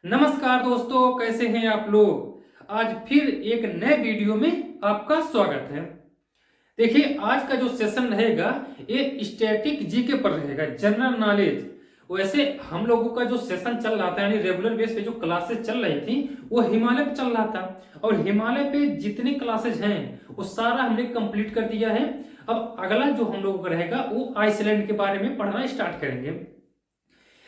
नमस्कार दोस्तों, कैसे हैं आप लोग। आज फिर एक नए वीडियो में आपका स्वागत है। देखिए, आज का जो सेशन रहेगा ये स्टैटिक जीके पर रहेगा, जनरल नॉलेज। वैसे हम लोगों का जो सेशन चल रहा था, यानी रेगुलर बेस पे जो क्लासेस चल रही थी वो हिमालय पे चल रहा था, और हिमालय पे जितने क्लासेस हैं वो सारा हमने कंप्लीट कर दिया है। अब अगला जो हम लोगों का रहेगा वो आइसलैंड के बारे में पढ़ना स्टार्ट करेंगे।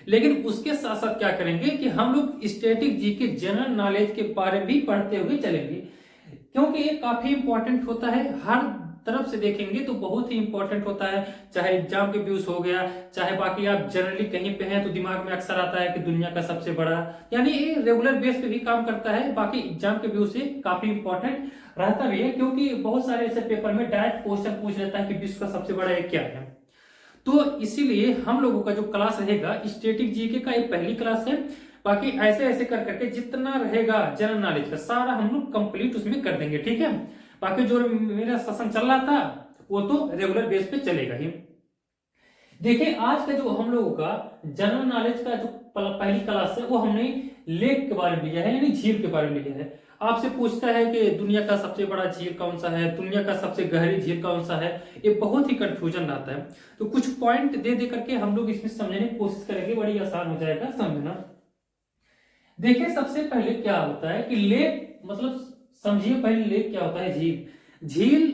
लेकिन उसके साथ साथ क्या करेंगे कि हम लोग स्टैटिक जीके जनरल नॉलेज के बारे में भी पढ़ते हुए चलेंगे, क्योंकि ये काफी इंपॉर्टेंट होता है। हर तरफ से देखेंगे तो बहुत ही इंपॉर्टेंट होता है, चाहे एग्जाम के व्यूज हो गया, चाहे बाकी आप जनरली कहीं पे हैं तो दिमाग में अक्सर आता है कि दुनिया का सबसे बड़ा, यानी ये रेगुलर बेस पे भी काम करता है। बाकी एग्जाम के व्यू से काफी इंपॉर्टेंट रहता भी है, क्योंकि बहुत सारे ऐसे पेपर में डायरेक्ट क्वेश्चन पूछ लेता है कि विश्व का सबसे बड़ा एक क्या है। तो इसीलिए हम लोगों का जो क्लास रहेगा स्टैटिक जीके का, ये पहली क्लास है। बाकी ऐसे ऐसे कर करके जितना रहेगा जनरल नॉलेज का सारा हम लोग कंप्लीट उसमें कर देंगे, ठीक है। बाकी जो मेरा सेशन चल रहा था वो तो रेगुलर बेस पे चलेगा ही। देखिए, आज का जो हम लोगों का जनरल नॉलेज का जो पहली क्लास है वो हमने लेक के बारे में लिया है, यानी झील के बारे में लिया है। आपसे पूछता है कि दुनिया का सबसे बड़ा झील कौन सा है, दुनिया का सबसे गहरी झील कौन सा है, ये बहुत ही कंफ्यूजन रहता है। तो कुछ पॉइंट दे दे करके हम लोग इसमें समझने की कोशिश करेंगे, बड़ी आसान हो जाएगा समझना। देखिए, सबसे पहले क्या होता है कि लेक मतलब समझिए पहले लेक क्या होता है। झील झील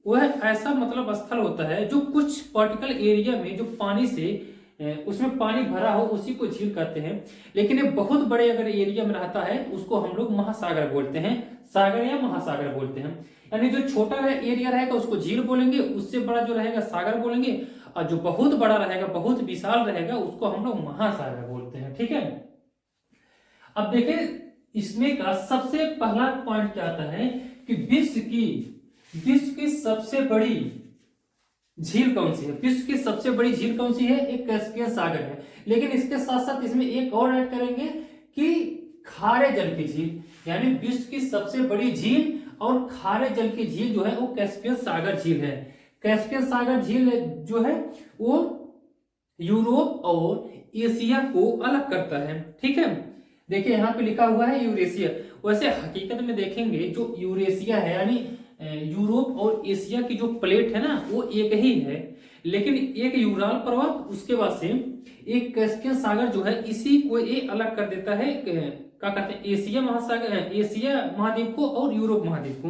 वह ऐसा मतलब स्थल होता है जो कुछ पर्टिकुलर एरिया में जो पानी से उसमें पानी भरा हो उसी को झील कहते हैं। लेकिन ये बहुत बड़े अगर एरिया में रहता है तो उसको हम लोग महासागर बोलते हैं, सागर या महासागर बोलते हैं। यानी जो छोटा एरिया रहेगा उसको झील बोलेंगे, उससे बड़ा जो रहेगा सागर बोलेंगे, और जो बहुत बड़ा रहेगा बहुत विशाल रहेगा उसको हम लोग महासागर बोलते हैं, ठीक है। अब देखिए, इसमें का सबसे पहला पॉइंट क्या आता है कि विश्व की सबसे बड़ी झील कौन सी है। विश्व की सबसे बड़ी झील कौन सी है, एक कैस्पियन सागर है। लेकिन इसके साथ साथ इसमें एक और ऐड करेंगे कि खारे जल की झील, यानी विश्व की सबसे बड़ी झील और खारे जल की झील जो है वो कैस्पियन सागर झील है। कैस्पियन सागर झील जो है वो यूरोप और एशिया को अलग करता है, ठीक है। देखिए, यहाँ पे लिखा हुआ है यूरेशिया। वैसे हकीकत में देखेंगे जो यूरेशिया है यानी यूरोप और एशिया की जो प्लेट है ना वो एक ही है, लेकिन एक यूराल पर्वत उसके बाद से एक कैस्पियन सागर जो है इसी को ये अलग कर देता है। क्या कहते हैं, एशिया महासागर, एशिया महाद्वीप को और यूरोप महाद्वीप को।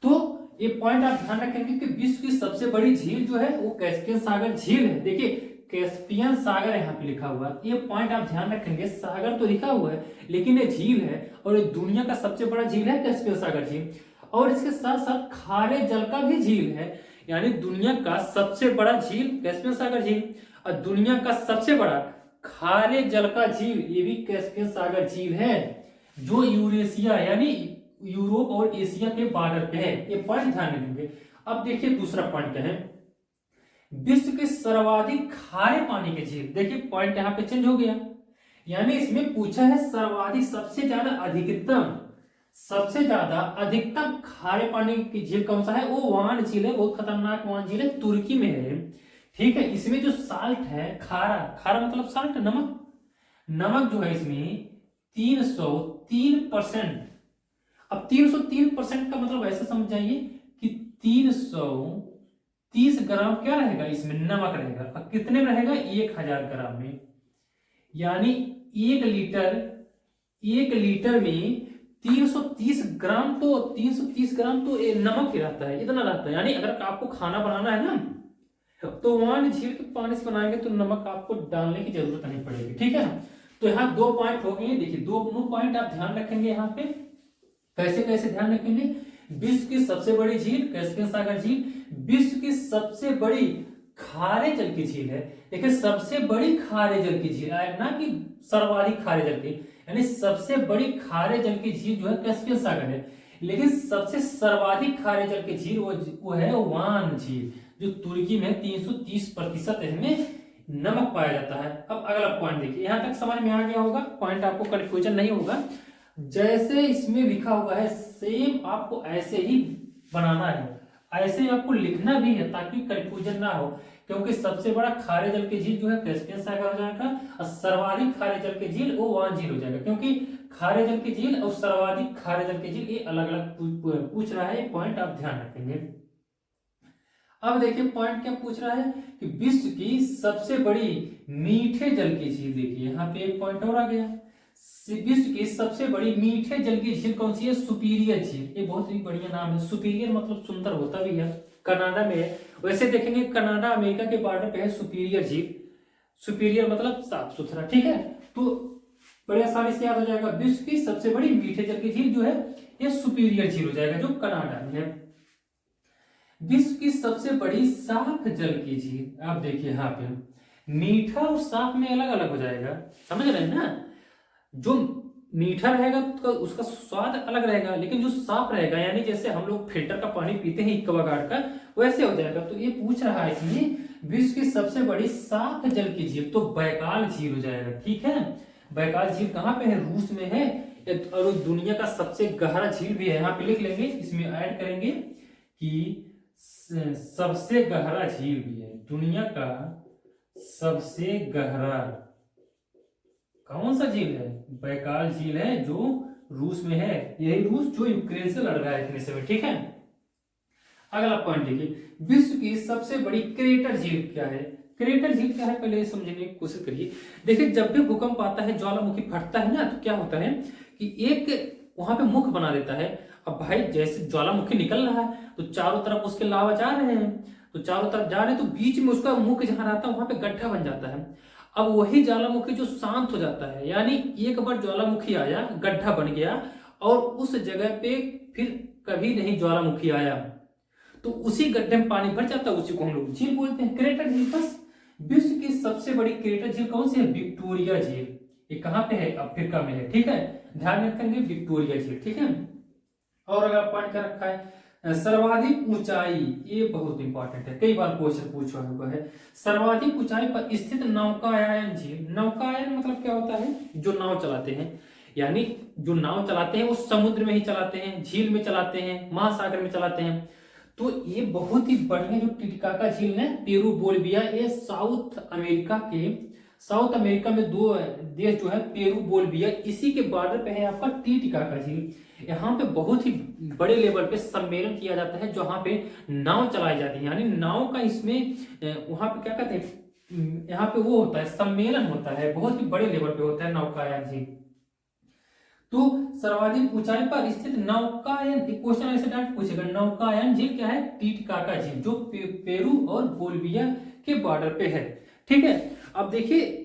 तो ये पॉइंट आप ध्यान रखेंगे कि विश्व की सबसे बड़ी झील जो है वो कैस्पियन सागर झील है। देखिए, कैस्पियन सागर यहाँ पे लिखा हुआ है, ये पॉइंट आप ध्यान रखेंगे। सागर तो लिखा हुआ है लेकिन ये झील है, और ये दुनिया का सबसे बड़ा झील है कैस्पियन सागर झील। और इसके साथ साथ खारे जल का भी झील है, यानी दुनिया का सबसे बड़ा झील कैस्पियन सागर झील, और दुनिया का सबसे बड़ा खारे जल का झील ये भी कैस्पियन सागर झील है, जो यूरेशिया यानी यूरोप और एशिया के बॉर्डर पे है। ये पॉइंट ध्यान रखेंगे। अब देखिए दूसरा पॉइंट क्या है, विश्व के सर्वाधिक खारे पानी के झील। देखिए पॉइंट यहाँ पे चेंज हो गया, यानी इसमें पूछा है सर्वाधिक सबसे ज्यादा अधिकतम खारे पानी की झील कौन सा है, वो वान झील है। बहुत खतरनाक वान झील है, तुर्की में है, ठीक है। इसमें जो साल्ट है, खारा खारा मतलब साल्ट, नमक जो है इसमें 303%। अब 303% का मतलब ऐसे समझ जाइए कि 330 ग्राम क्या रहेगा इसमें, नमक रहेगा। और कितने में रहेगा, 1000 ग्राम में। यानी 1 लीटर में 330 ग्राम तो नमक ही रहता है, इतना रहता है। यानी अगर आपको खाना बनाना है ना तो वहां झील के पानी से बनाएंगे तो नमक आपको डालने की जरूरत नहीं पड़ेगी, ठीक है। तो यहाँ 2 पॉइंट हो गए। देखिए 2 पॉइंट आप ध्यान रखेंगे यहाँ पे। कैसे कैसे ध्यान रखेंगे, विश्व की सबसे बड़ी झील कैस्पियन सागर झील, विश्व की सबसे बड़ी खारे जल की झील है। देखिए सबसे बड़ी खारे जल की झील है, ना कि सर्वाधिक खारे जल की, यानी सबसे बड़ी खारे जल की झील जो है कैस्पियन सागर है। लेकिन सबसे सर्वाधिक खारे जल की झील वो है वान झील, जो तुर्की में 330% इसमें नमक पाया जाता है। अब अगला पॉइंट देखिए, यहां तक समझ में आ गया होगा, पॉइंट आपको कंफ्यूजन नहीं होगा। जैसे इसमें लिखा हुआ है सेम आपको ऐसे ही बनाना है, ऐसे आपको लिखना भी है ताकि कंफ्यूजन ना हो। क्योंकि सबसे बड़ा खारे जल की झील जो है कैस्पियन सागर हो जाएगा, और सर्वाधिक खारे जल की झील वो वान झील हो जाएगा, क्योंकि खारे जल की झील और सर्वाधिक खारे जल की झील ये अलग अलग पूछ रहा है, पॉइंट आप ध्यान रखेंगे। अब देखिए पॉइंट क्या पूछ रहा है कि विश्व की सबसे बड़ी मीठे जल की झील, देखिए यहाँ पे एक पॉइंट और आ गया, विश्व की सबसे बड़ी मीठे जल की झील कौन सी है? सुपीरियर झील। ये बहुत ही बढ़िया नाम है, सुपीरियर मतलब सुंदर होता भी है, कनाडा में है। वैसे देखेंगे कनाडा अमेरिका के बॉर्डर पे है सुपीरियर झील, सुपीरियर मतलब साफ सुथरा, ठीक है। तो बड़े आसानी से याद हो जाएगा, विश्व की सबसे बड़ी मीठे जल की झील जो है ये सुपीरियर झील हो जाएगा, जो कनाडा में है। विश्व की सबसे बड़ी साफ जल की झील, आप देखिए यहाँ पे मीठा और साफ में अलग अलग हो जाएगा, समझ रहे हैं ना। जो मीठा रहेगा तो उसका स्वाद अलग रहेगा, लेकिन जो साफ रहेगा यानी जैसे हम लोग फिल्टर का पानी पीते हैं एक्वागार्ड का, वैसे हो जाएगा। तो ये पूछ रहा है कि विश्व की सबसे बड़ी साफ जल की झील, तो बैकाल झील हो जाएगा, ठीक है। बैकाल झील कहाँ पे है? रूस में है, और दुनिया का सबसे गहरा झील भी है। यहाँ पे लिख लेंगे, इसमें ऐड करेंगे कि सबसे गहरा झील भी है, दुनिया का सबसे गहरा कौन सा झील है? बैकाल झील है, जो रूस में है। यही रूस जो यूक्रेन से लड़ रहा है इतने समय, ठीक है। अगला पॉइंट देखिए, विश्व की सबसे बड़ी क्रेटर झील क्या है? क्रेटर झील क्या है पहले समझने की कोशिश करिए। देखिए जब भी भूकंप आता है, ज्वालामुखी फटता है ना, तो क्या होता है कि एक वहां पे मुख बना देता है। अब भाई जैसे ज्वालामुखी निकल रहा है तो चारों तरफ उसके लावा जा रहे हैं, तो चारों तरफ जा रहे हैं, तो बीच में उसका मुख जहां रहता है वहां पे गड्ढा बन जाता है। अब वही ज्वालामुखी जो शांत हो जाता है, यानी एक बार ज्वालामुखी आया, गड्ढा बन गया, और उस जगह पे फिर कभी नहीं ज्वालामुखी आया, तो उसी गड्ढे में पानी भर जाता है, उसी को हम लोग झील बोलते हैं, क्रेटर झील। बस विश्व की सबसे बड़ी क्रेटर झील कौन सी है? विक्टोरिया झील। ये कहाँ पे है? अफ्रीका में है, ठीक है, ध्यान रखेंगे विक्टोरिया झील, ठीक है। और अगर पॉइंट क्या रखा है, सर्वाधिक ऊंचाई, ये बहुत इंपॉर्टेंट है, कई बार क्वेश्चन पूछा हुआ है। सर्वाधिक ऊंचाई पर स्थित नौकायन झील। नौकायन मतलब क्या होता है? जो नाव चलाते हैं, यानी जो नाव चलाते हैं वो समुद्र में ही चलाते हैं, झील में चलाते हैं, महासागर में चलाते हैं। तो ये बहुत ही बढ़िया जो टिटिकाका झील है, पेरू बोलिविया, ये साउथ अमेरिका में दो देश जो है, पेरू बोलिविया, इसी के बॉर्डर पे है आपका टिटिकाका झील। यहाँ पे बहुत ही बड़े लेवल पे सम्मेलन किया जाता है, जहाँ पे नाव चलाई जाती है, यानी नाव का इसमें वहां पे क्या कहते हैं, यहाँ पे वो होता है, सम्मेलन होता है, बहुत ही बड़े लेवल पे होता है नौकायन झील। तो सर्वाधिक ऊंचाई पर स्थित नौकायन, क्वेश्चन ऐसे डायरेक्ट पूछेगा, नौकायन झील क्या है? टिटिकाका झील, जो पेरू और बोलिविया के बॉर्डर पे है, ठीक है। अब देखिए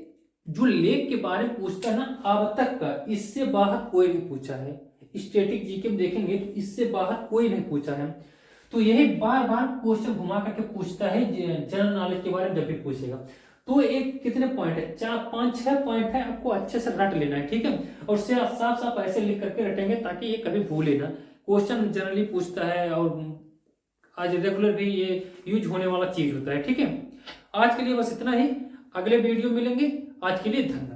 जो लेक के बारे में पूछता है ना, अब तक का इससे बाहर कोई नहीं पूछा है, स्टैटिक जीके में देखेंगे तो इससे बाहर कोई नहीं पूछा है। तो यही बार बार क्वेश्चन घुमा करके पूछता है, जनरल नॉलेज के बारे में जब भी पूछेगा। तो एक कितने पॉइंट है? 4-5-6 पॉइंट है, आपको अच्छे से रट लेना है, ठीक है। और साफ साफ ऐसे लिख करके रटेंगे ताकि ये कभी भूले ना। क्वेश्चन जनरली पूछता है और आज रेगुलर भी ये यूज होने वाला चीज होता है, ठीक है। आज के लिए बस इतना ही, अगले वीडियो मिलेंगे। आज के लिए धन्यवाद।